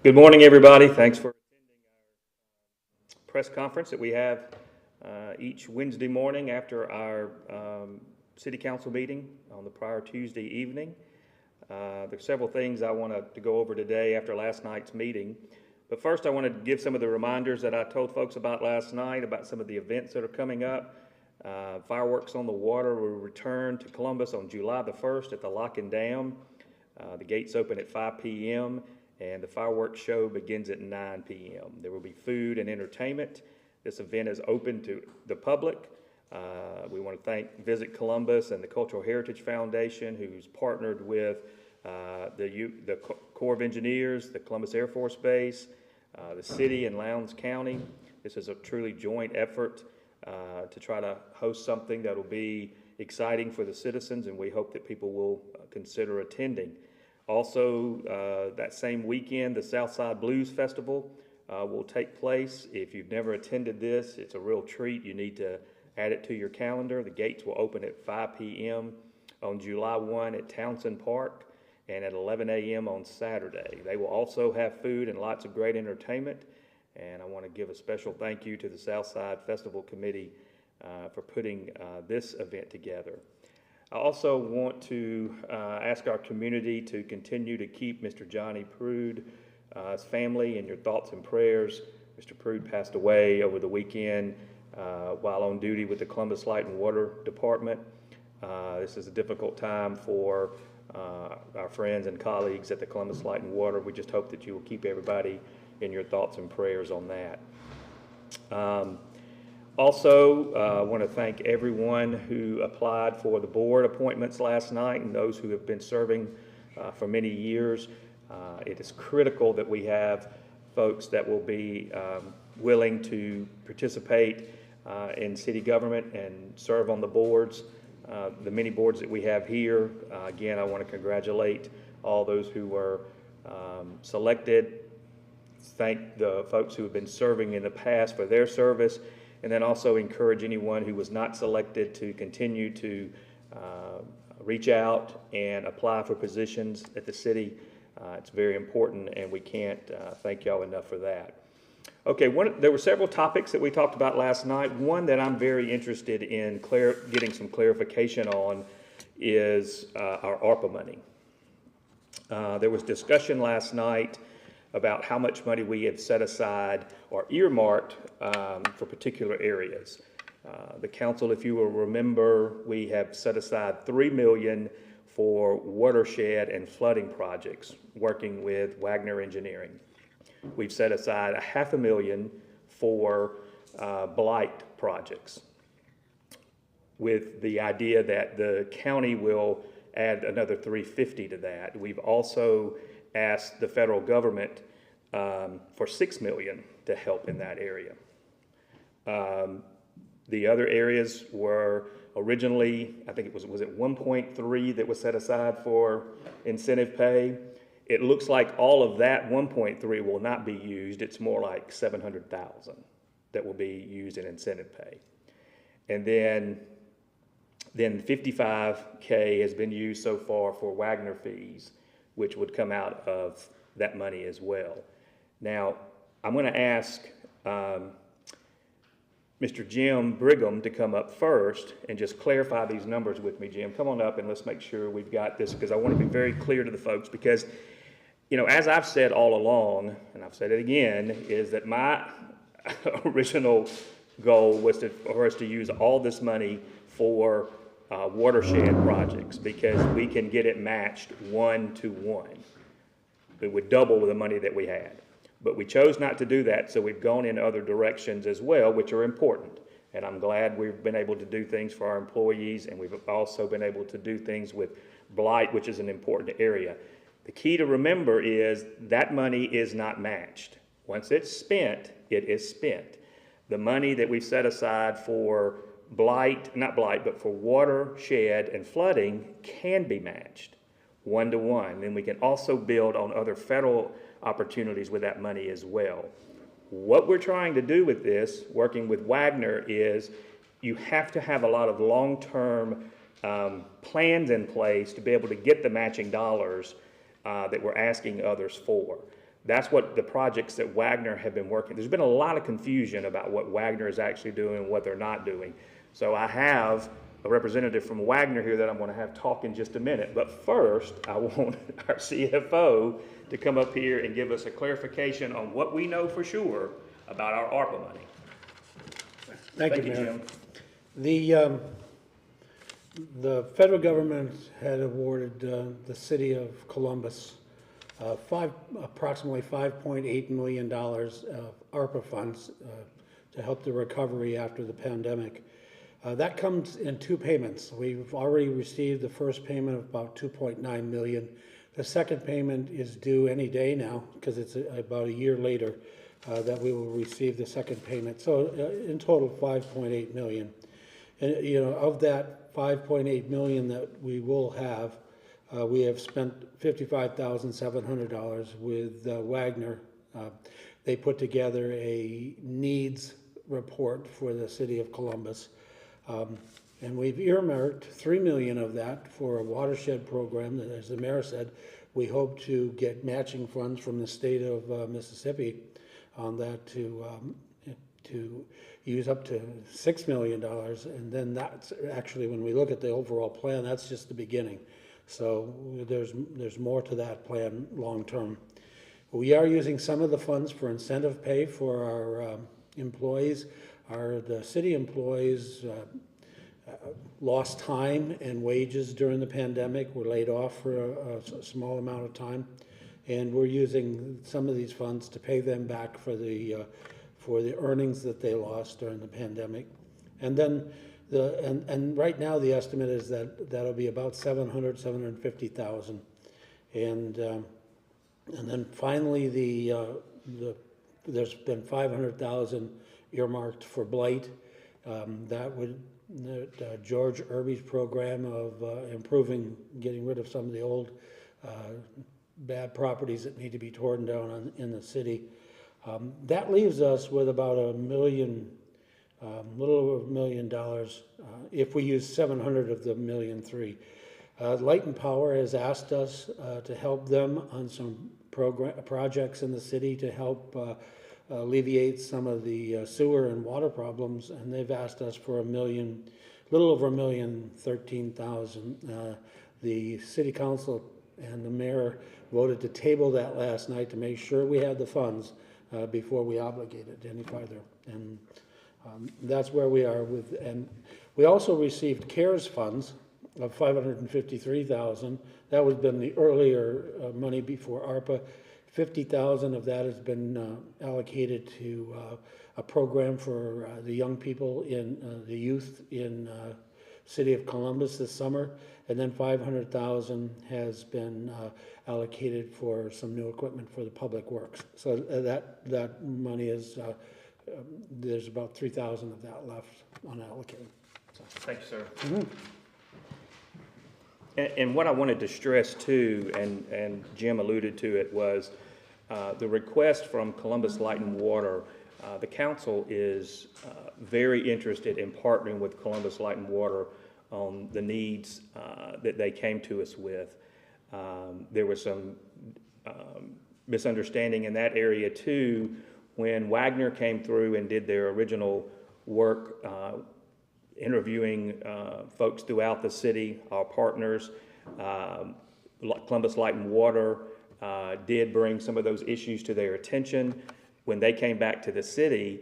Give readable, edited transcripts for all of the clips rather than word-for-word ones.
Good morning, everybody. Thanks for attending our press conference that we have each Wednesday morning after our city council meeting on the prior Tuesday evening. There's several things I want to go over today after last night's meeting. But first, I want to give some of the reminders that I told folks about last night about some of the events that are coming up. Fireworks on the Water will return to Columbus on July the 1st at the Lock and Dam. The gates open at 5 p.m. and the fireworks show begins at 9 p.m. There will be food and entertainment. This event is open to the public. We want to thank Visit Columbus and the Cultural Heritage Foundation, who's partnered with the Corps of Engineers, the Columbus Air Force Base, the city and Lowndes County. This is a truly joint effort to try to host something that will be exciting for the citizens, and we hope that people will consider attending. Also, that same weekend, the Southside Blues Festival will take place. If you've never attended this, it's a real treat. You need to add it to your calendar. The gates will open at 5 p.m. on July 1 at Townsend Park and at 11 a.m. on Saturday. They will also have food and lots of great entertainment. And I want to give a special thank you to the Southside Festival Committee for putting this event together. I also want to ask our community to continue to keep Mr. Johnny Prude's family in your thoughts and prayers. Mr. Prude passed away over the weekend while on duty with the Columbus Light and Water Department. This is a difficult time for our friends and colleagues at the Columbus Light and Water. We just hope that you will keep everybody in your thoughts and prayers on that. Also, I want to thank everyone who applied for the board appointments last night and those who have been serving for many years. It is critical that we have folks that will be willing to participate in city government and serve on the boards. The many boards that we have here, again, I want to congratulate all those who were selected. Thank the folks who have been serving in the past for their service, and then also encourage anyone who was not selected to continue to reach out and apply for positions at the city. It's very important, and we can't thank y'all enough for that. Okay, there were several topics that we talked about last night. One that I'm very interested in getting some clarification on is our ARPA money. There was discussion last night about how much money we have set aside or earmarked for particular areas. The council, if you will remember, we have set aside $3 million for watershed and flooding projects, working with Wagner Engineering. We've set aside $500,000 for blight projects, with the idea that the county will add another $350,000 to that. We've also asked the federal government for $6 million to help in that area. The other areas were originally, I think it was it 1.3 that was set aside for incentive pay. It looks like all of that 1.3 will not be used. It's more like 700,000 that will be used in incentive pay. And then 55K has been used so far for Wagner fees, which would come out of that money as well. Now, I'm going to ask Mr. Jim Brigham to come up first and just clarify these numbers with me. Jim, come on up and let's make sure we've got this, because I want to be very clear to the folks, because, you know, as I've said all along, and I've said it again, is that my original goal was for us to use all this money for watershed projects, because we can get it matched 1-to-1. It would double the money that we had. But we chose not to do that, so we've gone in other directions as well, which are important. And I'm glad we've been able to do things for our employees, and we've also been able to do things with blight, which is an important area. The key to remember is that money is not matched. Once it's spent, it is spent. The money that we've set aside for for watershed and flooding can be matched 1-to-1. Then we can also build on other federal opportunities with that money as well. What we're trying to do with this, working with Wagner, is you have to have a lot of long-term plans in place to be able to get the matching dollars that we're asking others for. That's what the projects that Wagner have been working. There's been a lot of confusion about what Wagner is actually doing and what they're not doing. So I have a representative from Wagner here that I'm going to have talk in just a minute. But first, I want our CFO to come up here and give us a clarification on what we know for sure about our ARPA money. Thank you, Mayor. Jim. The federal government had awarded the city of Columbus approximately $5.8 million of ARPA funds to help the recovery after the pandemic. That comes in two payments. We've already received the first payment of about $2.9 million. The second payment is due any day now because it's about a year later that we will receive the second payment. So in total, $5.8 million. And, of that $5.8 million that we will have, we have spent $55,700 with Wagner. They put together a needs report for the city of Columbus. And we've earmarked $3 million of that for a watershed program that, as the mayor said, we hope to get matching funds from the state of Mississippi on that to use up to $6 million. And then that's actually, when we look at the overall plan, that's just the beginning. So there's more to that plan long term. We are using some of the funds for incentive pay for our employees. The city employees lost time and wages during the pandemic, were laid off for a small amount of time, and we're using some of these funds to pay them back for the earnings that they lost during the pandemic. And then and right now the estimate is that that'll be about $750,000, and then finally there's been $500,000 earmarked for blight. George Irby's program of getting rid of some of the old bad properties that need to be torn down in the city. That leaves us with about little over $1 million if we use 700 of the $1.3 million. Light and Power has asked us to help them on some projects in the city to help alleviate some of the sewer and water problems, and they've asked us for little over $1,013,000. The city council and the mayor voted to table that last night to make sure we had the funds before we obligated any further, and that's where we are with. And we also received CARES funds of $553,000. That was been the earlier money before ARPA. $50,000 of that has been allocated to a program for the young people the youth in city of Columbus this summer, and then $500,000 has been allocated for some new equipment for the public works. So that money is there's about $3,000 of that left unallocated. So. Thank you, sir. Mm-hmm. And what I wanted to stress too, and Jim alluded to it, was the request from Columbus Light and Water. The council is very interested in partnering with Columbus Light and Water on the needs that they came to us with. There was some misunderstanding in that area too when Wagner came through and did their original work interviewing folks throughout the city, our partners. Columbus Light and Water did bring some of those issues to their attention. When they came back to the city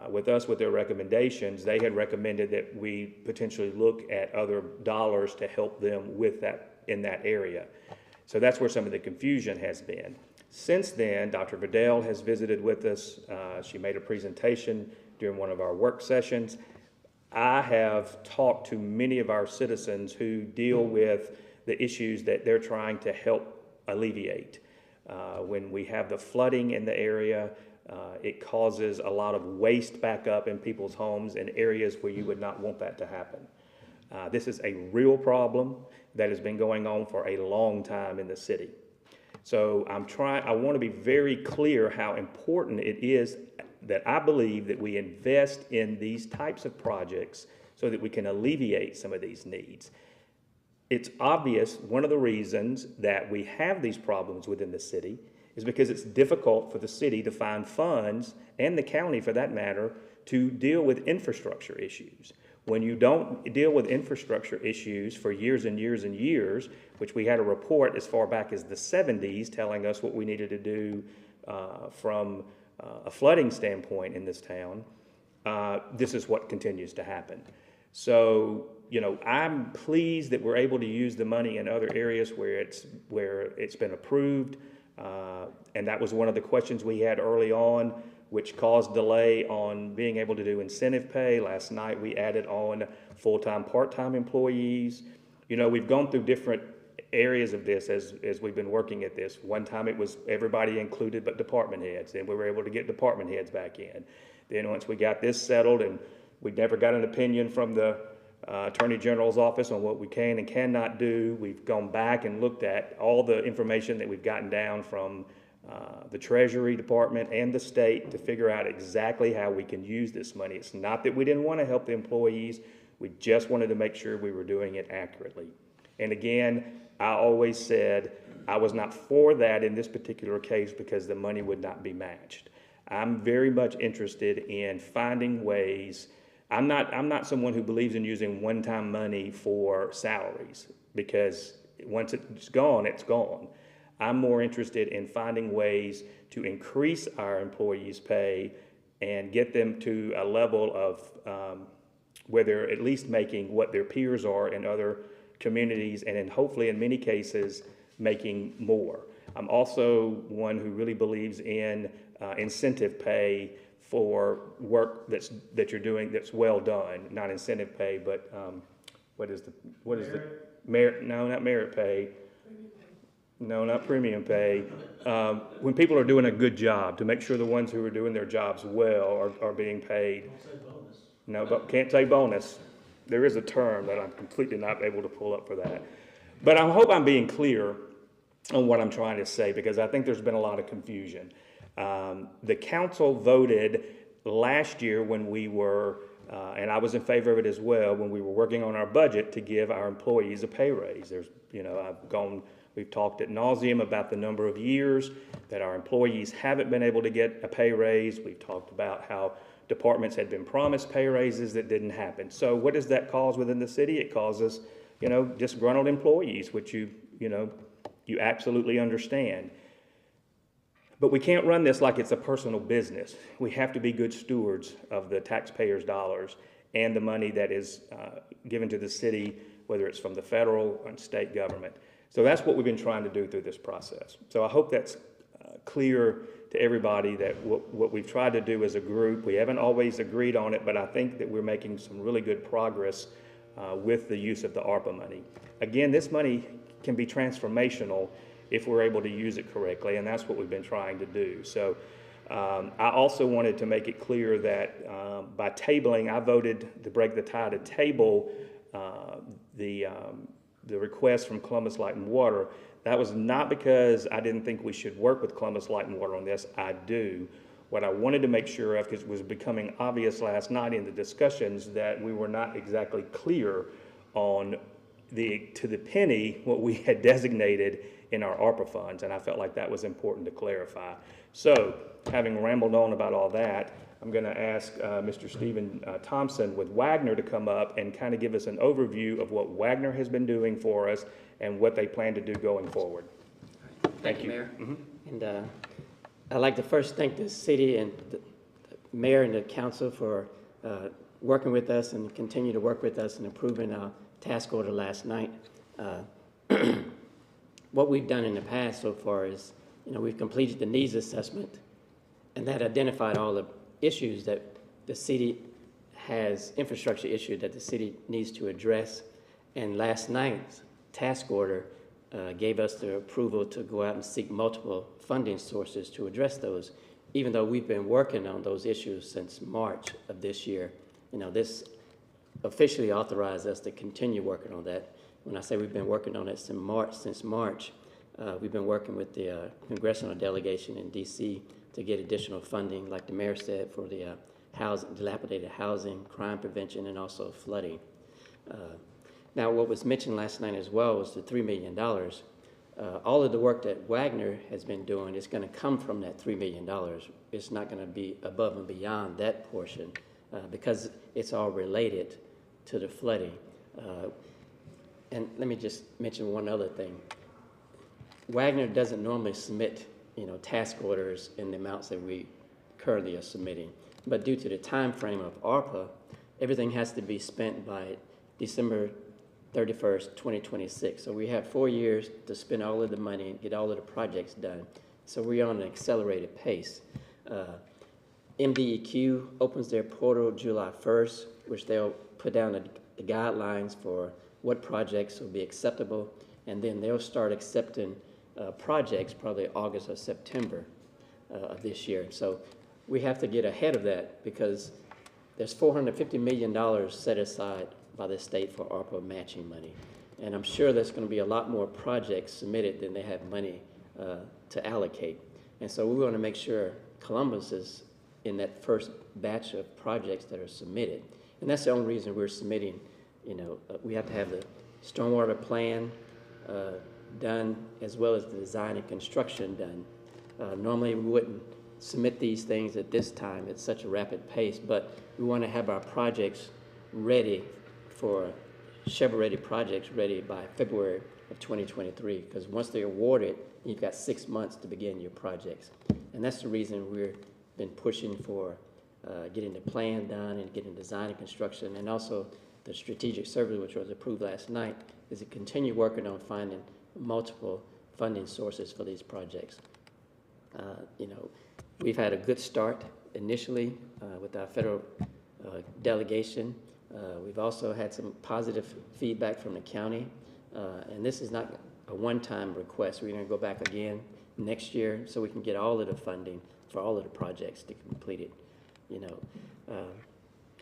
with their recommendations, they had recommended that we potentially look at other dollars to help them with that in that area. So that's where some of the confusion has been. Since then, Dr. Vidal has visited with us. She made a presentation during one of our work sessions. I have talked to many of our citizens who deal with the issues that they're trying to help alleviate. When we have the flooding in the area, it causes a lot of waste back up in people's homes in areas where you would not want that to happen. This is a real problem that has been going on for a long time in the city. So I want to be very clear how important it is that I believe that we invest in these types of projects so that we can alleviate some of these needs. It's obvious one of the reasons that we have these problems within the city is because it's difficult for the city to find funds, and the county for that matter, to deal with infrastructure issues. When you don't deal with infrastructure issues for years and years and years, which we had a report as far back as the 70s telling us what we needed to do from a flooding standpoint in this town, this is what continues to happen. So, you know, I'm pleased that we're able to use the money in other areas where it's been approved. And that was one of the questions we had early on, which caused delay on being able to do incentive pay. Last night, we added on full-time, part-time employees. You know, we've gone through different areas of this as we've been working at this. One time it was everybody included but department heads. Then we were able to get department heads back in. Then once we got this settled, and we never got an opinion from the Attorney General's office on what we can and cannot do, we've gone back and looked at all the information that we've gotten down from the Treasury Department and the state to figure out exactly how we can use this money. It's not that we didn't want to help the employees, we just wanted to make sure we were doing it accurately. And again, I always said I was not for that in this particular case because the money would not be matched. I'm very much interested in finding ways. I'm not someone who believes in using one-time money for salaries, because once it's gone, it's gone. I'm more interested in finding ways to increase our employees' pay and get them to a level of where they're at least making what their peers are in other communities, and then hopefully in many cases making more. I'm also one who really believes in incentive pay for work that you're doing that's well done, not incentive pay, but what is the merit? No, not merit pay. No, not premium pay. When people are doing a good job, to make sure the ones who are doing their jobs well are being paid. No, but can't say bonus. There is a term that I'm completely not able to pull up for that. But I hope I'm being clear on what I'm trying to say, because I think there's been a lot of confusion. The council voted last year when we were, and I was in favor of it as well, when we were working on our budget to give our employees a pay raise. We've talked ad nauseum about the number of years that our employees haven't been able to get a pay raise. We've talked about how departments had been promised pay raises that didn't happen. So what does that cause within the city? It causes, disgruntled employees, which you absolutely understand. But we can't run this like it's a personal business. We have to be good stewards of the taxpayers' dollars and the money that is given to the city, whether it's from the federal and state government. So that's what we've been trying to do through this process. So I hope that's clear to everybody that what we've tried to do as a group, we haven't always agreed on it, but I think that we're making some really good progress with the use of the ARPA money. Again, this money can be transformational if we're able to use it correctly, and that's what we've been trying to do. So I also wanted to make it clear that by tabling, I voted to break the tie to table the request from Columbus Light and Water. That was not because I didn't think we should work with Columbus Light and Water on this. I do. What I wanted to make sure of, because it was becoming obvious last night in the discussions that we were not exactly clear on to the penny what we had designated in our ARPA funds, and I felt like that was important to clarify. So, having rambled on about all that, I'm going to ask Mr. Stephen Thompson with Wagner to come up and kind of give us an overview of what Wagner has been doing for us and what they plan to do going forward. Thank you, Mayor. And I'd like to first thank the city and the mayor and the council for working with us and continue to work with us in approving our task order last night. What we've done in the past so far is, we've completed the needs assessment, and that identified all the issues that the city has, infrastructure issue that the city needs to address. And last night's task order gave us the approval to go out and seek multiple funding sources to address those, even though we've been working on those issues since March of this year. This officially authorized us to continue working on that. When I say we've been working on it since March, we've been working with the congressional delegation in D.C. to get additional funding, like the mayor said, for the dilapidated housing, crime prevention, and also flooding. Now, what was mentioned last night as well was the $3 million. all of the work that Wagner has been doing is going to come from that $3 million. It's not going to be above and beyond that portion because it's all related to the flooding. And let me just mention one other thing. Wagner doesn't normally submit, task orders in the amounts that we currently are submitting. But due to the time frame of ARPA, everything has to be spent by December 31st, 2026. So we have 4 years to spend all of the money and get all of the projects done. So we're on an accelerated pace. MDEQ opens their portal July 1st, which they'll put down the guidelines for what projects will be acceptable, and then they'll start accepting projects probably August or September of this year. So we have to get ahead of that because there's $450 million set aside by the state for ARPA matching money. And I'm sure there's going to be a lot more projects submitted than they have money to allocate. And so we want to make sure Columbus is in that first batch of projects that are submitted. And that's the only reason we're submitting, we have to have the stormwater plan done as well as the design and construction done. Normally we wouldn't submit these things at this time at such a rapid pace, but we want to have our projects ready for shovel-ready projects ready by February of 2023, because once they're awarded, you've got 6 months to begin your projects. And that's the reason we've been pushing for getting the plan done and getting design and construction, and also the strategic survey, which was approved last night, is to continue working on finding multiple funding sources for these projects. We've had a good start initially with our federal delegation. We've also had some positive feedback from the county, and this is not a one-time request. We're going to go back again next year so we can get all of the funding for all of the projects to complete it.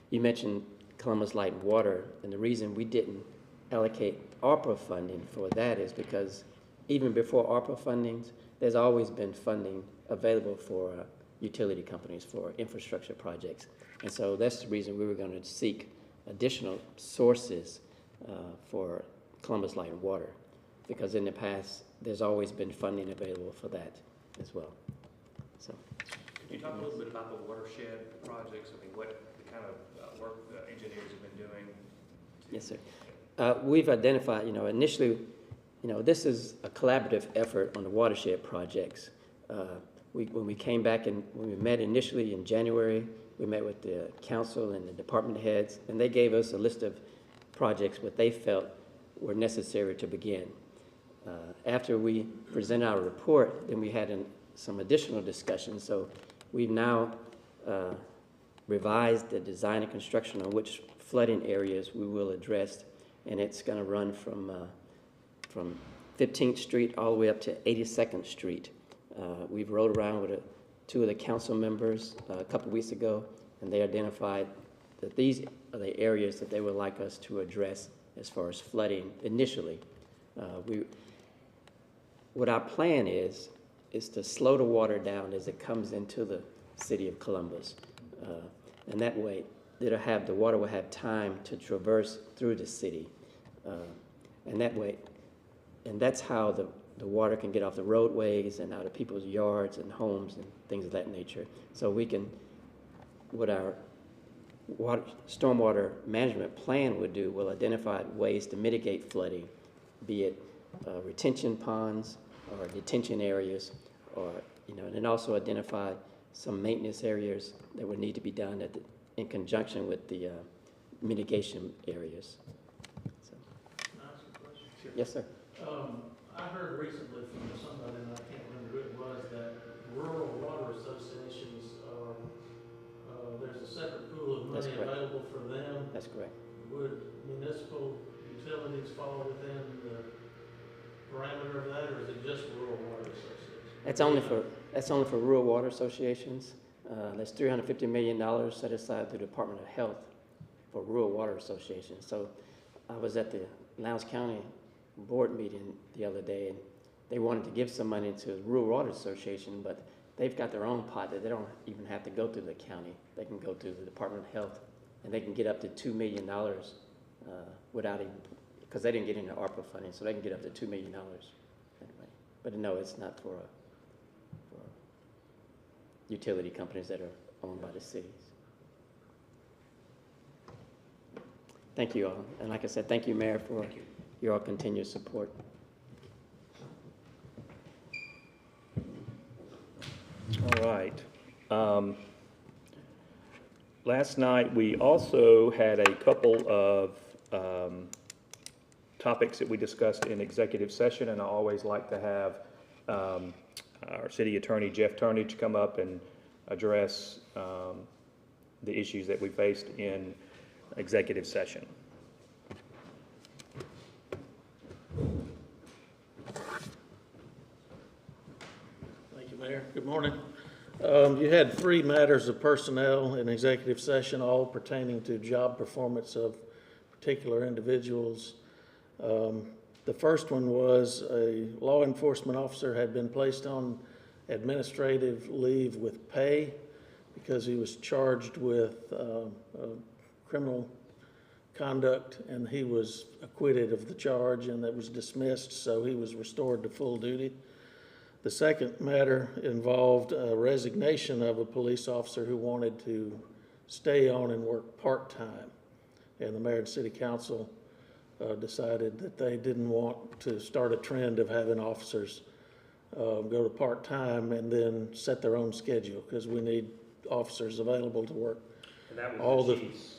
You mentioned Columbus Light and Water, and the reason we didn't allocate ARPA funding for that is because even before ARPA fundings, there's always been funding available for utility companies for infrastructure projects. And so that's the reason we were going to seek additional sources for Columbus Light and Water, because in the past, there's always been funding available for that as well. So, Can you talk a little bit about the watershed projects? I mean, what the kind of work the engineers have been doing? Yes, sir. We've identified, initially, this is a collaborative effort on the watershed projects. When we came back and when we met initially in January, we met with the council and the department heads, and they gave us a list of projects what they felt were necessary to begin. After we presented our report, then we had some additional discussions. So we've now revised the design and construction on which flooding areas we will address, and it's going to run from 15th Street all the way up to 82nd Street. We've rode around with two of the council members a couple weeks ago, and they identified that these are the areas that they would like us to address as far as flooding initially. What our plan is to slow the water down as it comes into the city of Columbus. And that way, the water will have time to traverse through the city. And that way, and that's how the water can get off the roadways and out of people's yards and homes and things of that nature. So we can, what our stormwater management plan would do, will identify ways to mitigate flooding, be it retention ponds or detention areas, or and then also identify some maintenance areas that would need to be done in conjunction with the mitigation areas. So. Can I ask a question? Sure. Yes, sir. I heard recently from somebody, and I can't remember who it was, that rural water associations there's a separate pool of That's money correct. available for them. That's correct. Would municipal utilities fall within the parameter of that, or is it just rural water associations? That's only for rural water associations. There's $350 million set aside through the Department of Health for rural water associations. So I was at the Lowndes County board meeting the other day, and they wanted to give some money to the Rural Water Association, but they've got their own pot that they don't even have to go through the county. They can go through the Department of Health, and they can get up to $2 million without even, because they didn't get into ARPA funding, so they can get up to $2 million. Anyway. But no, it's not for utility companies that are owned by the cities. Thank you all. And like I said, thank you, Mayor, for your continued support. All right. Last night, we also had a couple of topics that we discussed in executive session, and I always like to have our city attorney, Jeff Turnage, come up and address the issues that we faced in executive session. Thank you, Mayor. Good morning. You had 3 matters of personnel in executive session, all pertaining to job performance of particular individuals. The first one was a law enforcement officer had been placed on administrative leave with pay because he was charged with criminal conduct, and he was acquitted of the charge, and that was dismissed, so he was restored to full duty. The second matter involved a resignation of a police officer who wanted to stay on and work part-time. And the mayor and city council decided that they didn't want to start a trend of having officers go to part-time and then set their own schedule, because we need officers available to work. And that All was the the chief's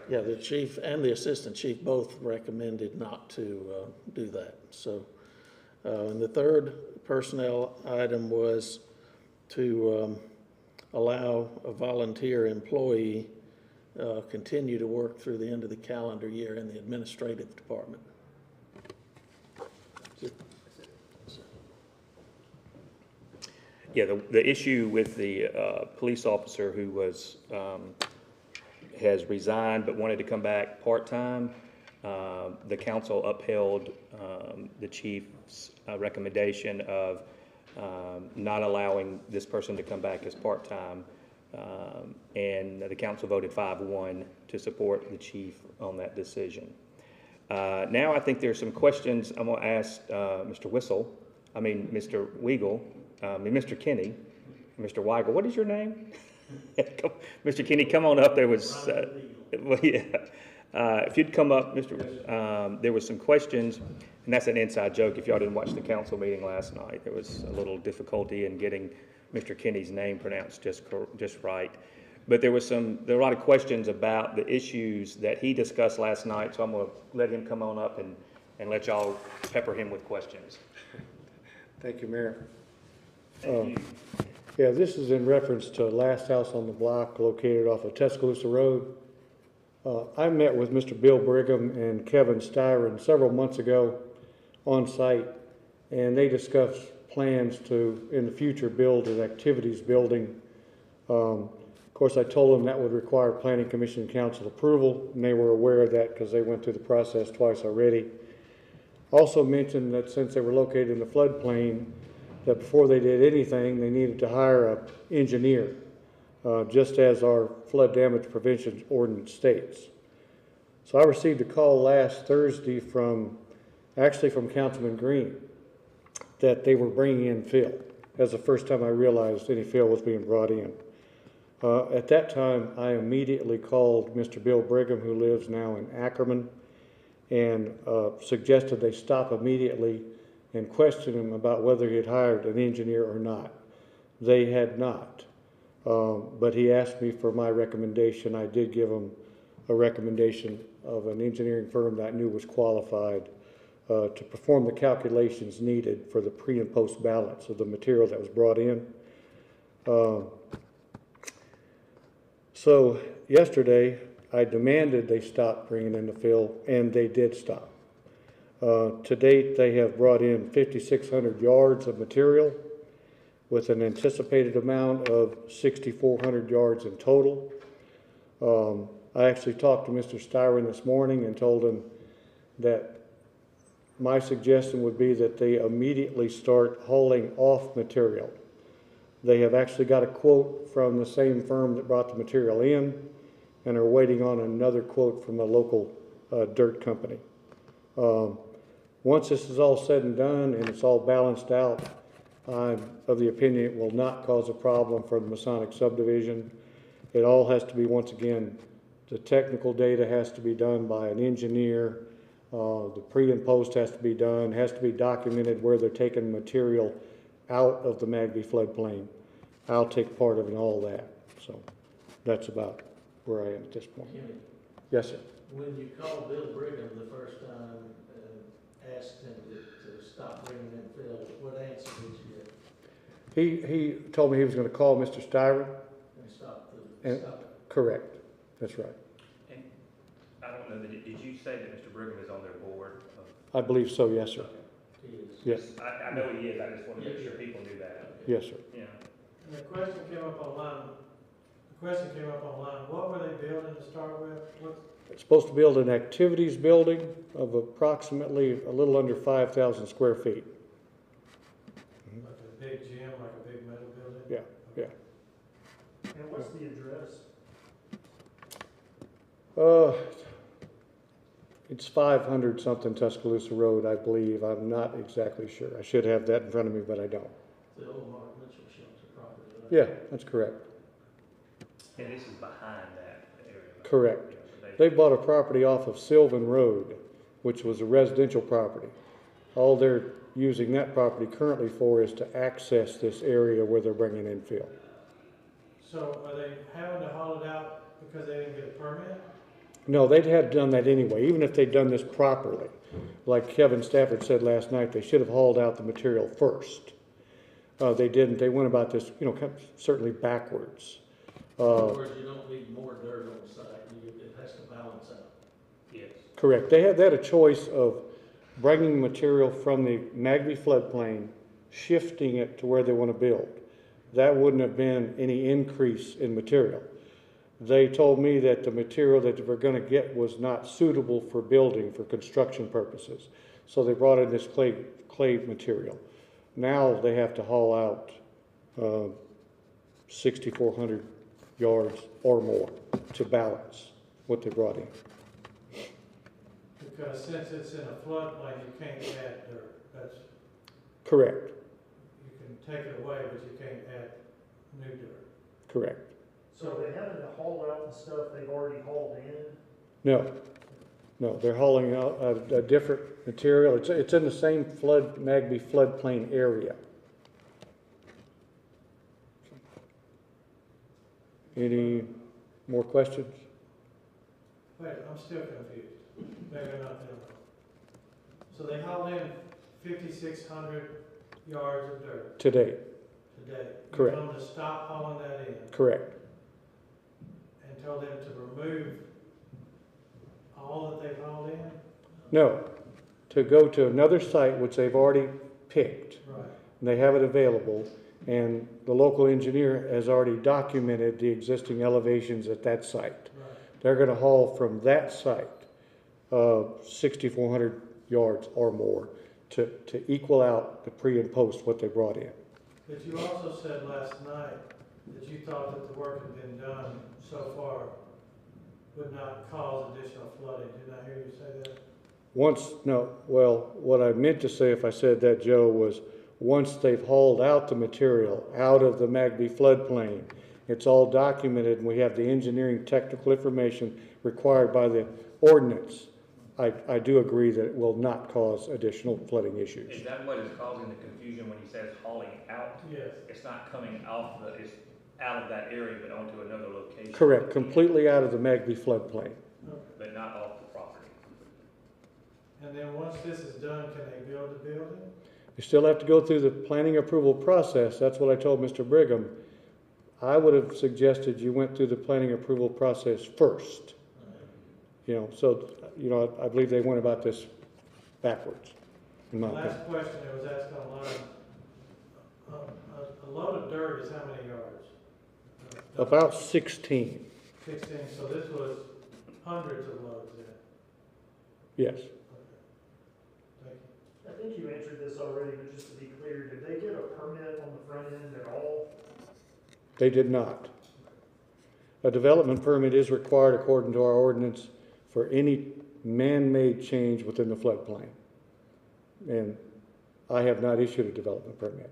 Yeah, recommendation. the chief and the assistant chief both recommended not to do that. So, and the third personnel item was to allow a volunteer employee continue to work through the end of the calendar year in the administrative department. Yeah, the issue with the police officer who was, has resigned but wanted to come back part-time, the council upheld the chief's recommendation of not allowing this person to come back as part-time. And the council voted 5-1 to support the chief on that decision. Now I think there's some questions I'm going to ask Mr. Mr. Weigel, Mr. Kinney, Mr. Weigel. What is your name? Mr. Kinney, come on up. There was, well, yeah. If you'd come up, Mr. There was some questions, and that's an inside joke. If y'all didn't watch the council meeting last night, there was a little difficulty in getting Mr. Kinney's name pronounced just right. But there were a lot of questions about the issues that he discussed last night, so I'm going to let him come on up and let y'all pepper him with questions. Thank you, Mayor. Thank you. Yeah, this is in reference to Last House on the Block located off of Tuscaloosa Road. I met with Mr. Bill Brigham and Kevin Styron several months ago on site, and they discussed plans to, in the future, build an activities building. Of course, I told them that would require Planning Commission and Council approval, and they were aware of that because they went through the process twice already. Also mentioned that since they were located in the floodplain, that before they did anything, they needed to hire an engineer, just as our flood damage prevention ordinance states. So I received a call last Thursday from Councilman Green, that they were bringing in fill. That's the first time I realized any fill was being brought in. At that time, I immediately called Mr. Bill Brigham, who lives now in Ackerman, and suggested they stop immediately and question him about whether he had hired an engineer or not. They had not, but he asked me for my recommendation. I did give him a recommendation of an engineering firm that I knew was qualified to perform the calculations needed for the pre and post balance of the material that was brought in. So yesterday, I demanded they stop bringing in the fill, and they did stop. To date, they have brought in 5,600 yards of material with an anticipated amount of 6,400 yards in total. I actually talked to Mr. Styron this morning and told him that my suggestion would be that they immediately start hauling off material. They have actually got a quote from the same firm that brought the material in and are waiting on another quote from a local dirt company. Once this is all said and done and it's all balanced out, I'm of the opinion it will not cause a problem for the Masonic subdivision. It all has to be, once again, the technical data has to be done by an engineer. The pre and post has to be done, has to be documented where they're taking material out of the Magby floodplain. I'll take part of it and all that. So that's about where I am at this point. Kenny, Yes, sir. when you called Bill Brigham the first time and asked him to stop bringing in fill, what answer did you get? He told me he was going to call Mr. Styron. And stop And- it? Correct. That's right. And I don't know, did you say that Mr. Brigham is on their board? I believe so, yes, sir. He is. Yes, I know he is, I just want to make sure people knew that. yes, sir. Yeah. And the question came up online, what were they building to start with? It's supposed to build an activities building of approximately a little under 5,000 square feet. Like a big gym, like a big metal building? Yeah, yeah. And what's the address? It's 500 something Tuscaloosa Road, I believe. I'm not exactly sure. I should have that in front of me, but I don't. The old Mark Mitchell shelter property, right? Yeah, that's correct. And this is behind that area. Correct. They bought a property off of Sylvan Road, which was a residential property. All they're using that property currently for is to access this area where they're bringing in fill. So are they having to haul it out because they didn't get a permit? No, they'd have done that anyway, even if they'd done this properly. Like Kevin Stafford said last night, they should have hauled out the material first. They didn't. They went about this, kind of certainly backwards. In other words, you don't need more dirt on the site, it has to balance out. Yes. Correct. They had a choice of bringing material from the Magby floodplain, shifting it to where they want to build. That wouldn't have been any increase in material. They told me that the material that they were going to get was not suitable for building, for construction purposes. So they brought in this clay material. Now they have to haul out 6,400 yards or more to balance what they brought in. Because since it's in a floodplain, you can't add dirt. That's, Correct. you can take it away, but you can't add new dirt. Correct. So are they having to haul out the stuff they've already hauled in? No, they're hauling out a different material. It's in the same Magby floodplain area. Any more questions? Wait, I'm still confused. Maybe I'm not there. So they hauled in 5,600 yards of dirt Today, today. Correct. You told them to stop hauling that in correct. and told them to remove all that they've hauled in? No, to go to another site which they've already picked, Right. and they have it available, and the local engineer has already documented the existing elevations at that site. Right. They're gonna haul from that site, 6,400 yards or more to equal out the pre and post what they brought in. But you also said last night that you thought that the work had been done so far would not cause additional flooding. Did I hear you say that? What I meant to say if I said that, Joe, was once they've hauled out the material out of the Magby floodplain, it's all documented and we have the engineering technical information required by the ordinance. I do agree that it will not cause additional flooding issues. Is that what is causing the confusion when he says hauling out? Yes. It's not coming it's out of that area, but onto another location? Correct, completely out of the Magby floodplain. But not off the property? And then once this is done, can they build the building? You still have to go through the planning approval process. That's what I told Mr. Brigham. I would have suggested you went through the planning approval process first. I believe they went about this backwards, in my opinion. Last question I was asked online. A load of dirt is how many yards? About 16, 16, so this was hundreds of loads then? yes. Thank you. I think you answered this already, but just to be clear, did they get a permit on the front end at all? They did not. A development permit is required according to our ordinance for any man-made change within the floodplain. And I have not issued a development permit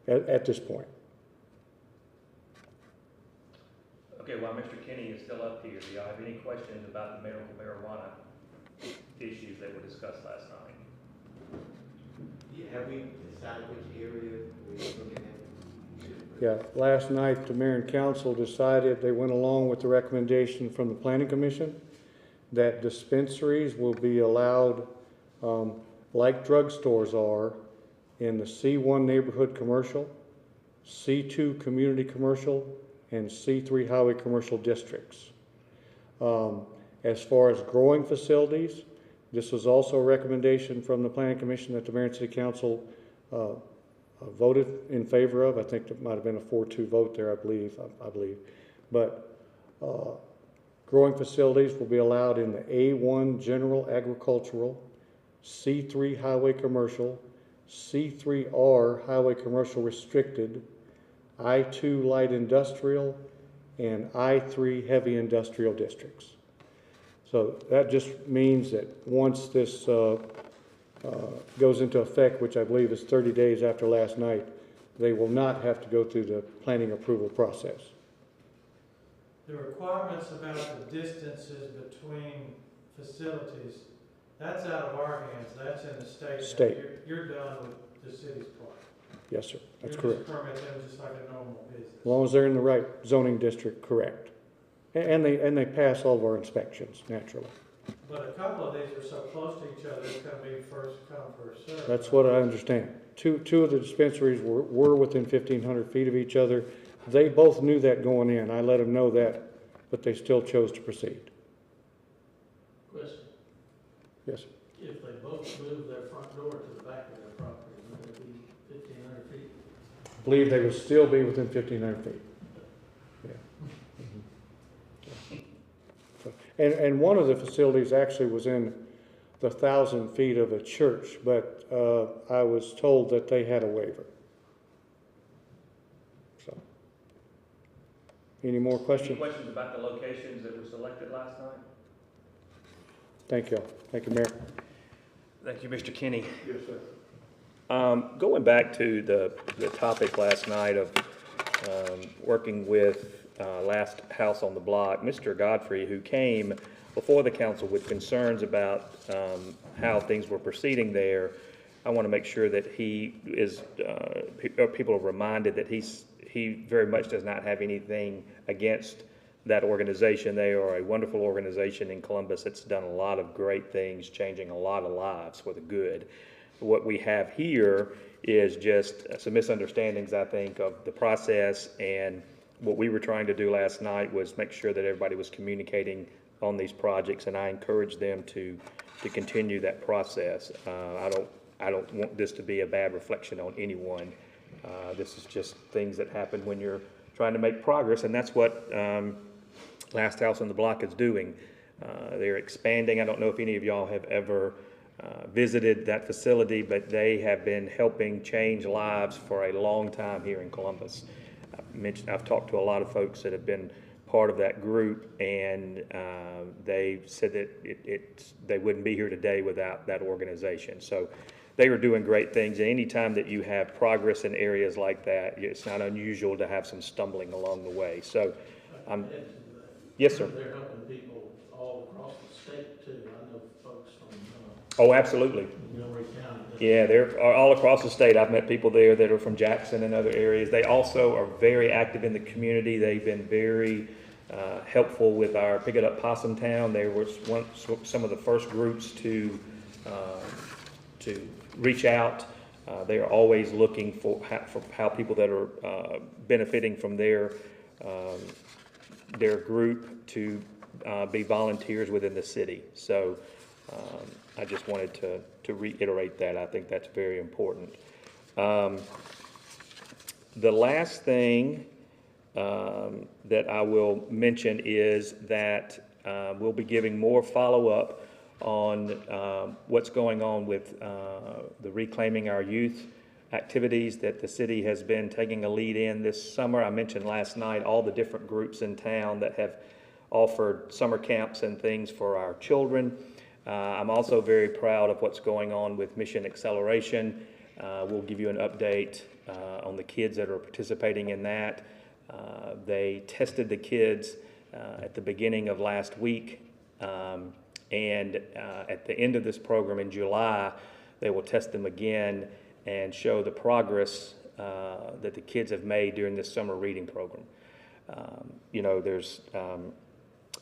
at this point. Okay, while Mr. Kenny is still up here, do y'all have any questions about the medical marijuana issues that were discussed last night? Have we decided which area we're looking at? Yeah, last night, the mayor and council decided, they went along with the recommendation from the planning commission that dispensaries will be allowed, like drugstores are, in the C1 neighborhood commercial, C2 community commercial, and C3 highway commercial districts. As far as growing facilities, this was also a recommendation from the planning commission that the mayor and city council voted in favor of. I think there might have been a 4-2 vote there, I believe. But growing facilities will be allowed in the A1 general agricultural, C3 highway commercial, C3R highway commercial restricted, I2 light industrial, and I3 heavy industrial districts. So that just means that once this goes into effect, which I believe is 30 days after last night, they will not have to go through the planning approval process. The requirements about the distances between facilities, that's out of our hands, that's in the state. State. You're done with the city's part. Yes, sir, that's You correct. just permit them just like a normal business. As long as they're in the right zoning district, correct. And they pass all of our inspections, naturally. But a couple of these are so close to each other, it's gonna be first come, first served. That's what I understand. Two of the dispensaries were within 1,500 feet of each other. They both knew that going in. I let them know that, but they still chose to proceed. Question, Yes, sir. if they both move their front door to the back of their property, would it be 1,500 feet? I believe they would still be within 1,500 feet. Yeah. So, and one of the facilities actually was in the 1,000 feet of a church, but I was told that they had a waiver. So, any more Any questions? questions about the locations that were selected last night? Thank you. Thank you, Mayor. Thank you, Mr. Kenny. Yes, sir. Going back to the topic last night of working with Last House on the Block, Mr. Godfrey, who came before the council with concerns about how things were proceeding there, I want to make sure that he is, people are reminded that he very much does not have anything against that organization. They are a wonderful organization in Columbus that's done a lot of great things, changing a lot of lives for the good. What we have here is just some misunderstandings, I think, of the process, and what we were trying to do last night was make sure that everybody was communicating on these projects, and I encourage them to continue that process. I don't want this to be a bad reflection on anyone. This is just things that happen when you're trying to make progress, and that's what Last House on the Block is doing. They're expanding. I don't know if any of y'all have ever visited that facility, but they have been helping change lives for a long time here in Columbus. I've talked to a lot of folks that have been part of that group, and they said that they wouldn't be here today without that organization. So they are doing great things, and anytime that you have progress in areas like that, it's not unusual to have some stumbling along the way. So, yes, sir. They're helping people all across the state too. I know folks from Oh, absolutely. Montgomery County. Yeah, they're all across the state. I've met people there that are from Jackson and other areas. They also are very active in the community. They've been very helpful with our Pick It Up Possum Town. They were some of the first groups to reach out. They are always looking for how people that are benefiting from their group to be volunteers within the city. So I just wanted to reiterate that. I think that's very important. The last thing that I will mention is that we'll be giving more follow-up on what's going on with the Reclaiming Our Youth activities that the city has been taking a lead in this summer. I mentioned last night all the different groups in town that have offered summer camps and things for our children. I'm also very proud of what's going on with Mission Acceleration. We'll give you an update on the kids that are participating in that. They tested the kids at the beginning of last week, and at the end of this program in July, they will test them again and show the progress that the kids have made during this summer reading program. You know, there's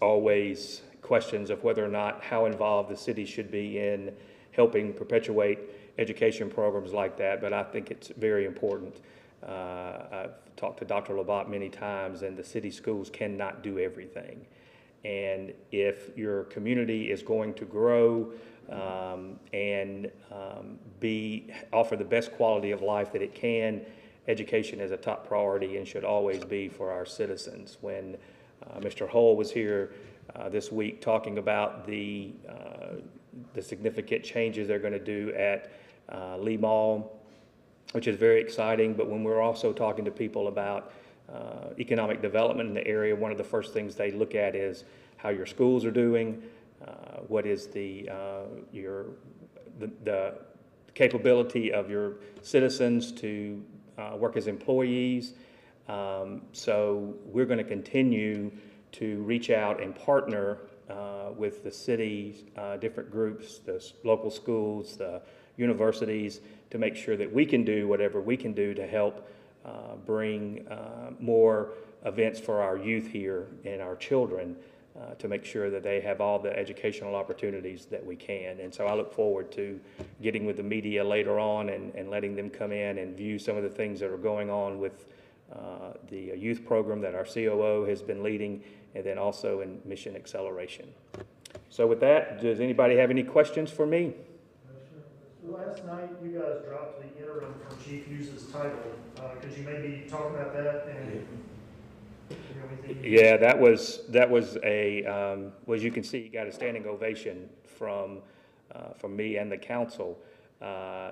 always questions of whether or not how involved the city should be in helping perpetuate education programs like that, but I think it's very important. I've talked to Dr. Labat many times, and the city schools cannot do everything. And if your community is going to grow and offer the best quality of life that it can, education is a top priority and should always be for our citizens. When Mr. Hull was here this week talking about the significant changes they're going to do at Lee Mall, which is very exciting, but when we're also talking to people about economic development in the area, one of the first things they look at is how your schools are doing, what is the capability of your citizens to work as employees. So we're going to continue to reach out and partner with the city's different groups, the local schools, the universities, to make sure that we can do whatever we can do to help bring more events for our youth here and our children to make sure that they have all the educational opportunities that we can. And so I look forward to getting with the media later on and letting them come in and view some of the things that are going on with the youth program that our COO has been leading, and then also in Mission Acceleration. So with that, does anybody have any questions for me? Last night, you guys dropped the interim from Chief Hughes' title. Could you maybe talk about that and Yeah, that was a, well, as you can see, you got a standing ovation from me and the council.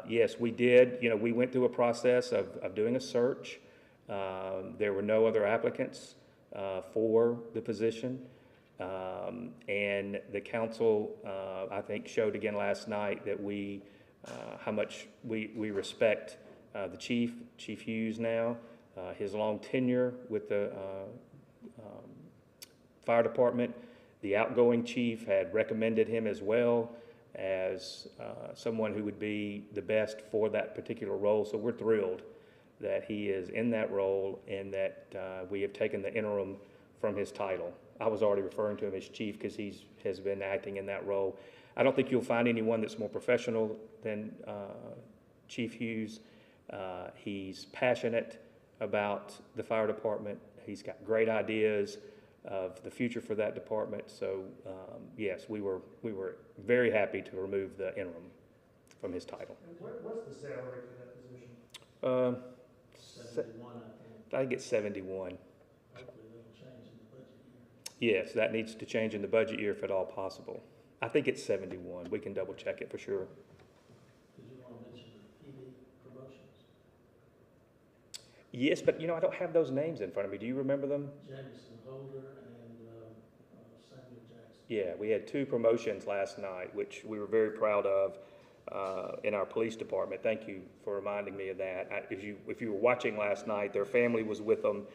Yes, we did. You know, we went through a process of doing a search. There were no other applicants for the position. And the council, I think, showed again last night that how much we respect the Chief Hughes now, his long tenure with the fire department. The outgoing chief had recommended him as well as someone who would be the best for that particular role. So we're thrilled that he is in that role and that we have taken the interim from his title. I was already referring to him as chief because he has been acting in that role. I don't think you'll find anyone that's more professional than Chief Hughes. He's passionate about the fire department. He's got great ideas of the future for that department. So yes, we were very happy to remove the interim from his title. what's the salary for that position? 71, I think it's 71. Hopefully that'll change in the budget year. Yes, that needs to change in the budget year if at all possible. I think it's 71. We can double check it for sure. Did you want to mention the PD promotions? Yes, but you know, I don't have those names in front of me. Do you remember them? Jamison Holder and Samuel Jackson. Yeah, we had 2 promotions last night, which we were very proud of in our police department. Thank you for reminding me of that. If you were watching last night, their family was with them,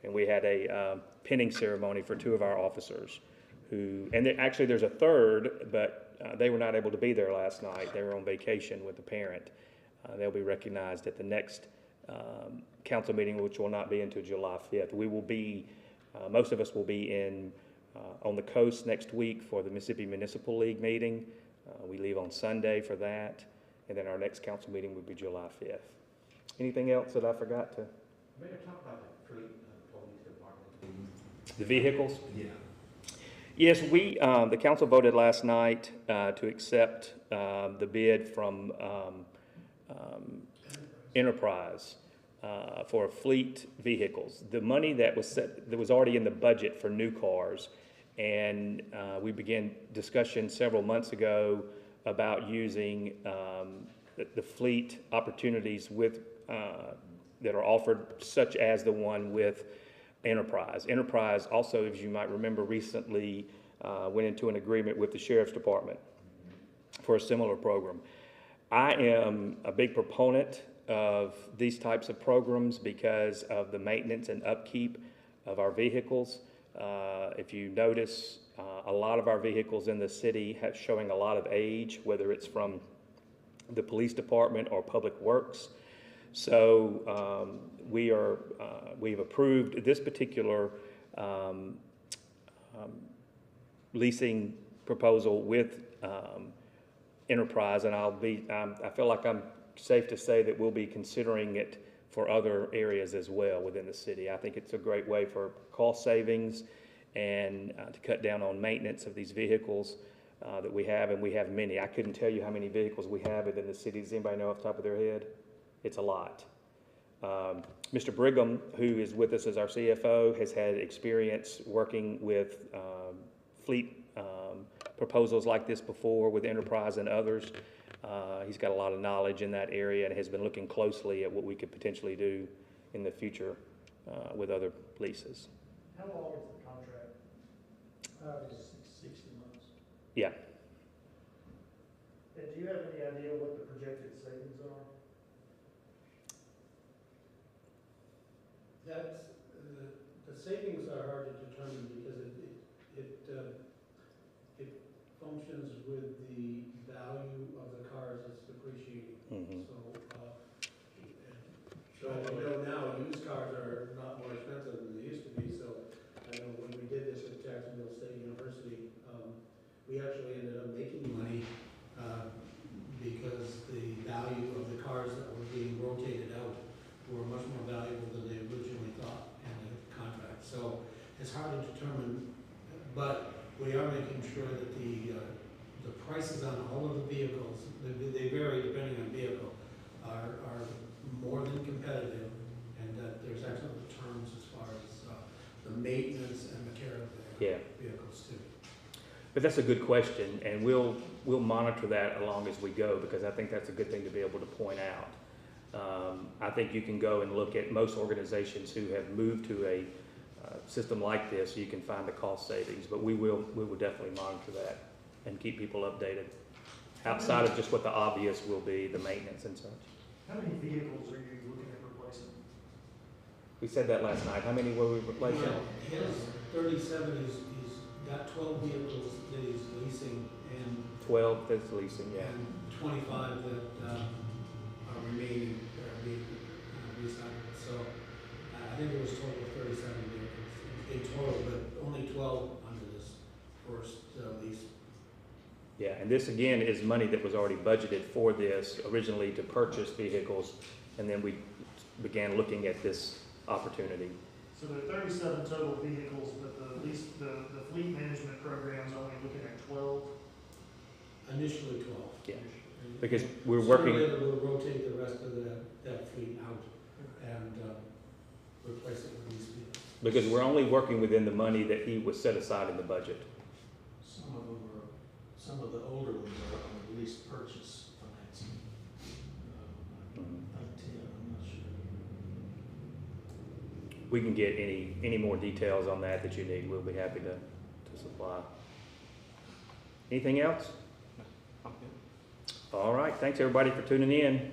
and we had a pinning ceremony for 2 of our officers. Actually there's a third, but they were not able to be there last night. They were on vacation with a parent. They'll be recognized at the next council meeting, which will not be until July 5th. We will be, most of us will be on the coast next week for the Mississippi Municipal League meeting. We leave on Sunday for that, and then our next council meeting would be July 5th. Anything else that I forgot to? Mayor, talk about the police department. The vehicles? Yeah. Yes, the council voted last night to accept the bid from Enterprise for fleet vehicles. The money that was already in the budget for new cars, and we began discussion several months ago about using the fleet opportunities that are offered, such as the one with Enterprise. Enterprise also, as you might remember, recently went into an agreement with the Sheriff's Department for a similar program. I am a big proponent of these types of programs because of the maintenance and upkeep of our vehicles. If you notice, a lot of our vehicles in the city have showing a lot of age, whether it's from the police department or public works. So we've approved this particular leasing proposal with Enterprise, and I feel like I'm safe to say that we'll be considering it for other areas as well within the city. I think it's a great way for cost savings and to cut down on maintenance of these vehicles that we have, and we have many. I couldn't tell you how many vehicles we have within the city. Does anybody know off the top of their head? It's a lot. Mr. Brigham, who is with us as our CFO, has had experience working with fleet proposals like this before with Enterprise and others. He's got a lot of knowledge in that area and has been looking closely at what we could potentially do in the future with other leases. How long is the contract? 60 months. Yeah. And do you have any idea what the projected savings are? That's, the savings are hard to determine because it functions with the value of the cars that's depreciating. Mm-hmm. So I know now used cars are not more expensive than they used to be, so I know when we did this at Jacksonville State University, we actually ended up making money because the value of the cars that were being rotated out were much more valuable than they originally thought in the contract. So it's hard to determine, but we are making sure that the prices on all of the vehicles, they vary depending on vehicle, are more than competitive, and that there's excellent terms as far as the maintenance and the care of the vehicles too. But that's a good question, and we'll monitor that along as we go, because I think that's a good thing to be able to point out. I think you can go and look at most organizations who have moved to a system like this. You can find the cost savings, but we will definitely monitor that and keep people updated outside of just what the obvious will be, the maintenance and such. How many vehicles are you looking at replacing? We said that last night. How many were we replacing? Well, his 37, he's got 12 vehicles that he's leasing and 12 that's leasing, yeah. and 25 that are remaining, are being recycled. So I think it was total of 37 vehicles in total, but only 12 under this first lease. Yeah, and this again is money that was already budgeted for this originally to purchase vehicles, and then we began looking at this opportunity. So there are 37 total vehicles, but the fleet management program's only looking at 12? Initially 12. Yeah, because we're Sooner or working. later, we'll rotate the rest of that fleet out and replace it with these vehicles. Because we're only working within the money that he was set aside in the budget. Some of the older ones are on lease purchase financing. Like 10, I'm not sure. We can get any more details on that you need. We'll be happy to supply. Anything else? All right, thanks everybody for tuning in.